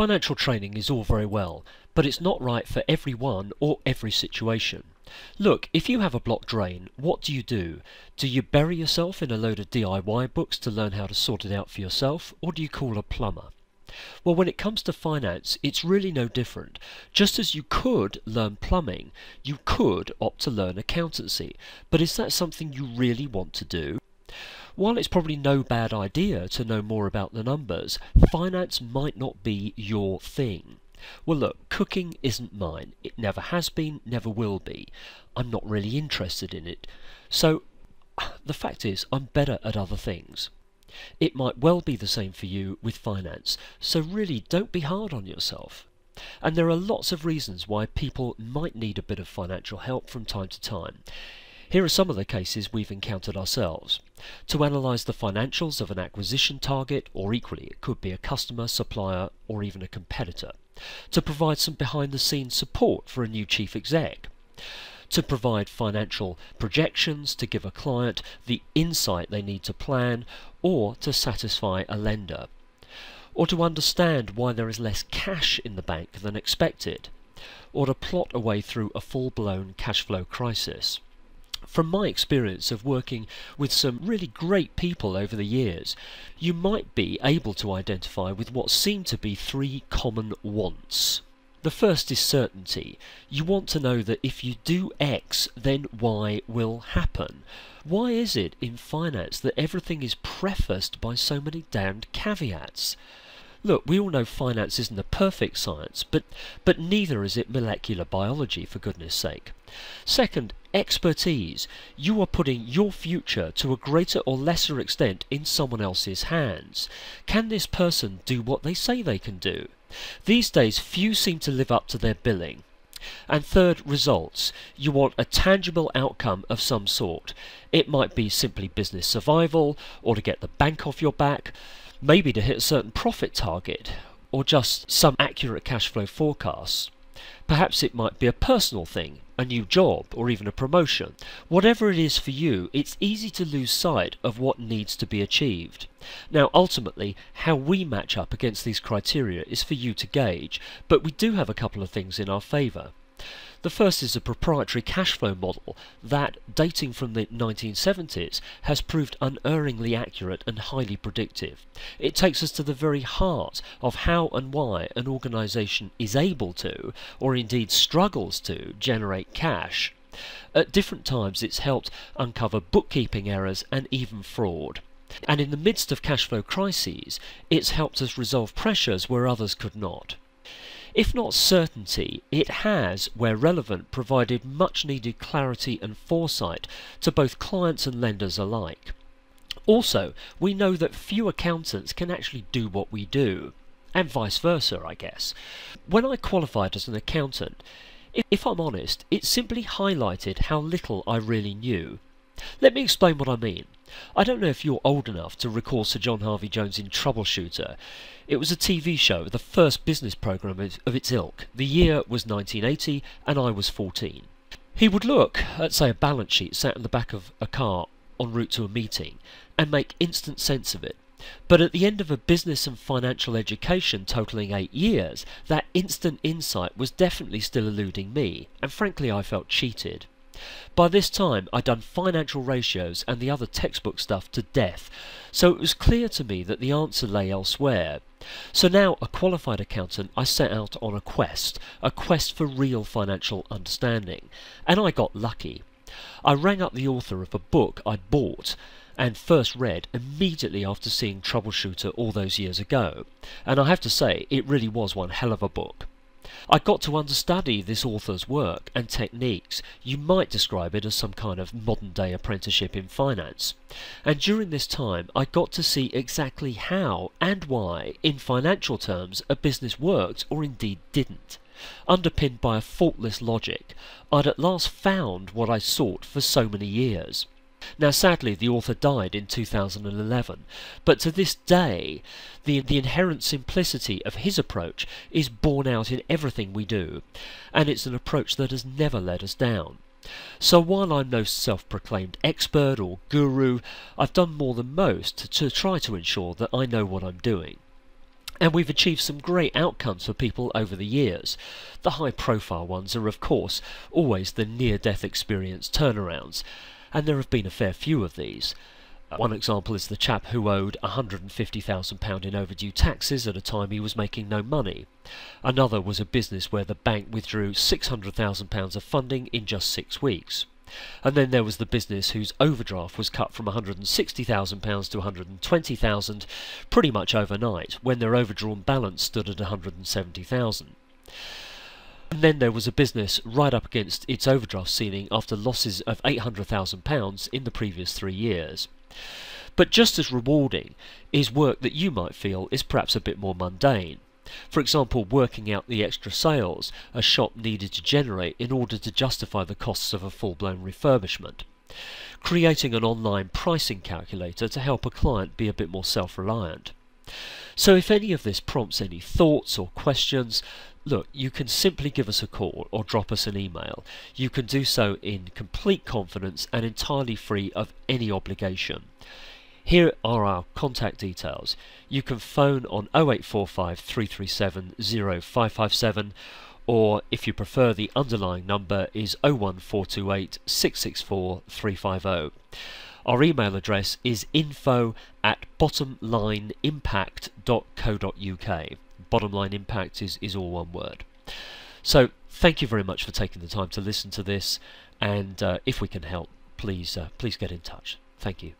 Financial training is all very well, but it's not right for everyone or every situation. Look, if you have a blocked drain, what do? Do you bury yourself in a load of DIY books to learn how to sort it out for yourself, or do you call a plumber? Well, when it comes to finance, it's really no different. Just as you could learn plumbing, you could opt to learn accountancy. But is that something you really want to do? While it's probably no bad idea to know more about the numbers, finance might not be your thing. Well look, cooking isn't mine. It never has been, never will be. I'm not really interested in it. So, the fact is, I'm better at other things. It might well be the same for you with finance, so really don't be hard on yourself. And there are lots of reasons why people might need a bit of financial help from time to time. Here are some of the cases we've encountered ourselves. To analyse the financials of an acquisition target, or equally it could be a customer, supplier or even a competitor. To provide some behind-the-scenes support for a new chief exec. To provide financial projections to give a client the insight they need to plan, or to satisfy a lender. Or to understand why there is less cash in the bank than expected. Or to plot a way through a full-blown cash flow crisis. From my experience of working with some really great people over the years, you might be able to identify with what seem to be three common wants. The first is certainty. You want to know that if you do X, then Y will happen. Why is it in finance that everything is prefaced by so many damned caveats? Look, we all know finance isn't a perfect science, but neither is it molecular biology, for goodness sake. Second, expertise. You are putting your future to a greater or lesser extent in someone else's hands. Can this person do what they say they can do? These days, few seem to live up to their billing. And third, results. You want a tangible outcome of some sort. It might be simply business survival, or to get the bank off your back, maybe to hit a certain profit target, or just some accurate cash flow forecasts. Perhaps it might be a personal thing, a new job, or even a promotion. Whatever it is for you, it's easy to lose sight of what needs to be achieved. Now, ultimately, how we match up against these criteria is for you to gauge, but we do have a couple of things in our favour. The first is a proprietary cash flow model that, dating from the 1970s, has proved unerringly accurate and highly predictive. It takes us to the very heart of how and why an organisation is able to, or indeed struggles to, generate cash. At different times it's helped uncover bookkeeping errors and even fraud. And in the midst of cash flow crises, it's helped us resolve pressures where others could not. If not certainty, it has, where relevant, provided much needed clarity and foresight to both clients and lenders alike. Also, we know that few accountants can actually do what we do, and vice versa, I guess. When I qualified as an accountant, if I'm honest, it simply highlighted how little I really knew. Let me explain what I mean. I don't know if you're old enough to recall Sir John Harvey Jones in Troubleshooter. It was a TV show, the first business programme of its ilk. The year was 1980 and I was 14. He would look at, say, a balance sheet sat in the back of a car en route to a meeting and make instant sense of it. But at the end of a business and financial education totalling 8 years, that instant insight was definitely still eluding me, and frankly I felt cheated. By this time I'd done financial ratios and the other textbook stuff to death, so it was clear to me that the answer lay elsewhere. So now, a qualified accountant, I set out on a quest for real financial understanding, and I got lucky. I rang up the author of a book I'd bought and first read immediately after seeing Troubleshooter all those years ago, and I have to say it really was one hell of a book. I got to understudy this author's work and techniques. You might describe it as some kind of modern-day apprenticeship in finance. And during this time I got to see exactly how and why, in financial terms, a business worked or indeed didn't. Underpinned by a faultless logic, I'd at last found what I sought for so many years. Now sadly the author died in 2011, but to this day the inherent simplicity of his approach is borne out in everything we do, and it's an approach that has never let us down. So while I'm no self-proclaimed expert or guru, I've done more than most to try to ensure that I know what I'm doing. And we've achieved some great outcomes for people over the years. The high profile ones are of course always the near-death experience turnarounds, and there have been a fair few of these. One example is the chap who owed £150,000 in overdue taxes at a time he was making no money. Another was a business where the bank withdrew £600,000 of funding in just 6 weeks. And then there was the business whose overdraft was cut from £160,000 to £120,000 pretty much overnight, when their overdrawn balance stood at £170,000. And then there was a business right up against its overdraft ceiling after losses of £800,000 in the previous 3 years. But just as rewarding is work that you might feel is perhaps a bit more mundane. For example, working out the extra sales a shop needed to generate in order to justify the costs of a full-blown refurbishment. Creating an online pricing calculator to help a client be a bit more self-reliant. So if any of this prompts any thoughts or questions, look, you can simply give us a call or drop us an email. You can do so in complete confidence and entirely free of any obligation. Here are our contact details. You can phone on 0845 337 0557, or if you prefer, the underlying number is 01428 664 350. Our email address is info@bottomlineimpact.co.uk. Bottom Line Impact is all one word. So thank you very much for taking the time to listen to this, and if we can help, please get in touch. Thank you.